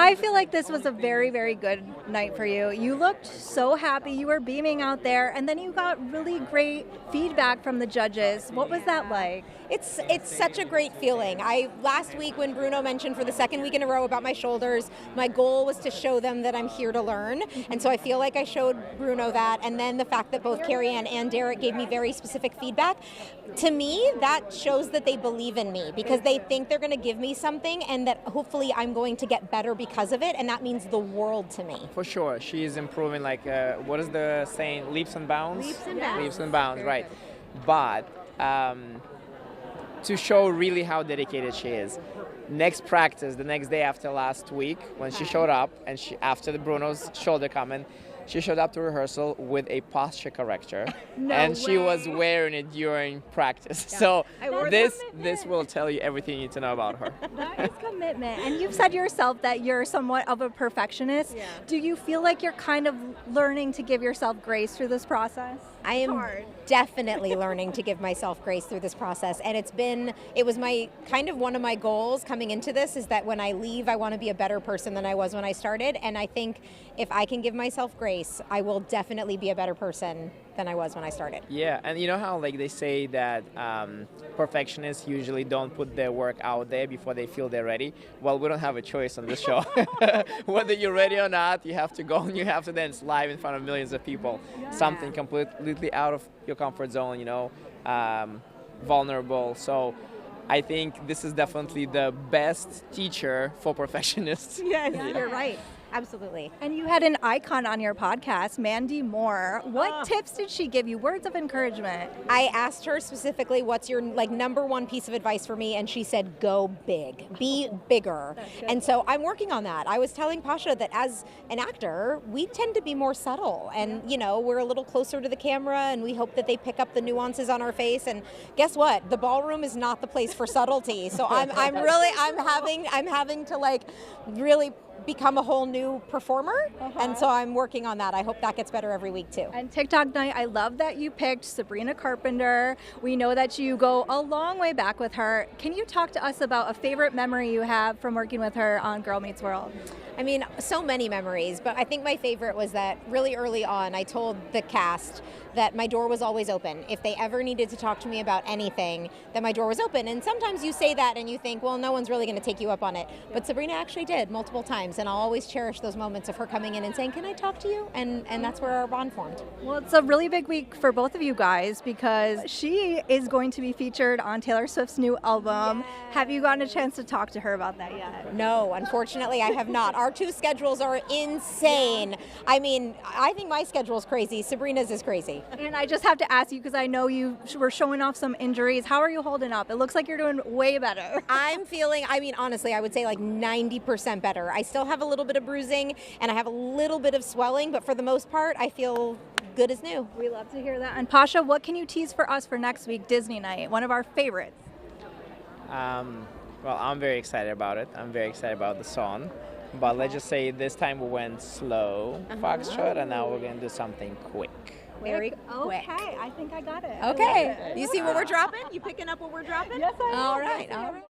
I feel like this was a very, very good night for you. You looked so happy. You were beaming out there, and then you got really great feedback from the judges. What was that like? It's such a great feeling. Last week when Bruno mentioned for the second week in a row about my shoulders, my goal was to show them that I'm here to learn. And so I feel like I showed Bruno that. And then the fact that both Carrie Ann and Derek gave me very specific feedback, to me, that shows that they believe in me because they think they're going to give me something and that hopefully I'm going to get better because of it. And that means the world to me. For sure. She is improving what is the saying? Leaps and bounds? Leaps and bounds. Leaps and bounds, right. But to show really how dedicated she is. Next practice, the next day after last week, when she showed up, and after the Bruno's shoulder comment, she showed up to rehearsal with a posture corrector, she was wearing it during practice. Yeah. So this will tell you everything you need to know about her. That is commitment. And you've said yourself that you're somewhat of a perfectionist. Yeah. Do you feel like you're kind of learning to give yourself grace through this process? I am definitely learning to give myself grace through this process, and it was my kind of one of my goals coming into this is that when I leave, I want to be a better person than I was when I started, and I think if I can give myself grace, I will definitely be a better person than I was when I started. Yeah, and you know how they say that perfectionists usually don't put their work out there before they feel they're ready? Well, we don't have a choice on this show. Whether you're ready or not, you have to go and you have to dance live in front of millions of people. Yeah. Something completely out of your comfort zone, vulnerable. So I think this is definitely the best teacher for perfectionists. Yes, you're right. Absolutely. And you had an icon on your podcast, Mandy Moore. What tips did she give you? Words of encouragement? I asked her specifically, what's your number one piece of advice for me? And she said, go big. Be bigger. And so I'm working on that. I was telling Pasha that as an actor, we tend to be more subtle. And, we're a little closer to the camera and we hope that they pick up the nuances on our face. And guess what? The ballroom is not the place for subtlety. So I'm having to really become a whole new performer, and so I'm working on that. I hope that gets better every week too. And TikTok night, I love that you picked Sabrina Carpenter. We know that you go a long way back with her. Can you talk to us about a favorite memory you have from working with her on Girl Meets World? I mean, so many memories, but I think my favorite was that really early on, I told the cast that my door was always open. If they ever needed to talk to me about anything, that my door was open. And sometimes you say that and you think, well, no one's really going to take you up on it. But Sabrina actually did multiple times, and I'll always cherish those moments of her coming in and saying, can I talk to you? And that's where our bond formed. Well, it's a really big week for both of you guys because she is going to be featured on Taylor Swift's new album. Yes. Have you gotten a chance to talk to her about that yet? No, unfortunately, I have not. Our two schedules are insane. Yeah. I mean, I think my schedule is crazy. Sabrina's is crazy. And I just have to ask you, because I know you were showing off some injuries. How are you holding up? It looks like you're doing way better. Honestly, I would say 90% better. I still have a little bit of bruising and I have a little bit of swelling, but for the most part, I feel good as new. We love to hear that. And Pasha, what can you tease for us for next week, Disney night, one of our favorites? Well, I'm very excited about it. I'm very excited about the song. But let's just say this time we went slow, Foxtrot, and now we're going to do something quick. Very quick. Okay, I think I got it. Okay. You see what we're dropping? You picking up what we're dropping? Yes, I am. All right.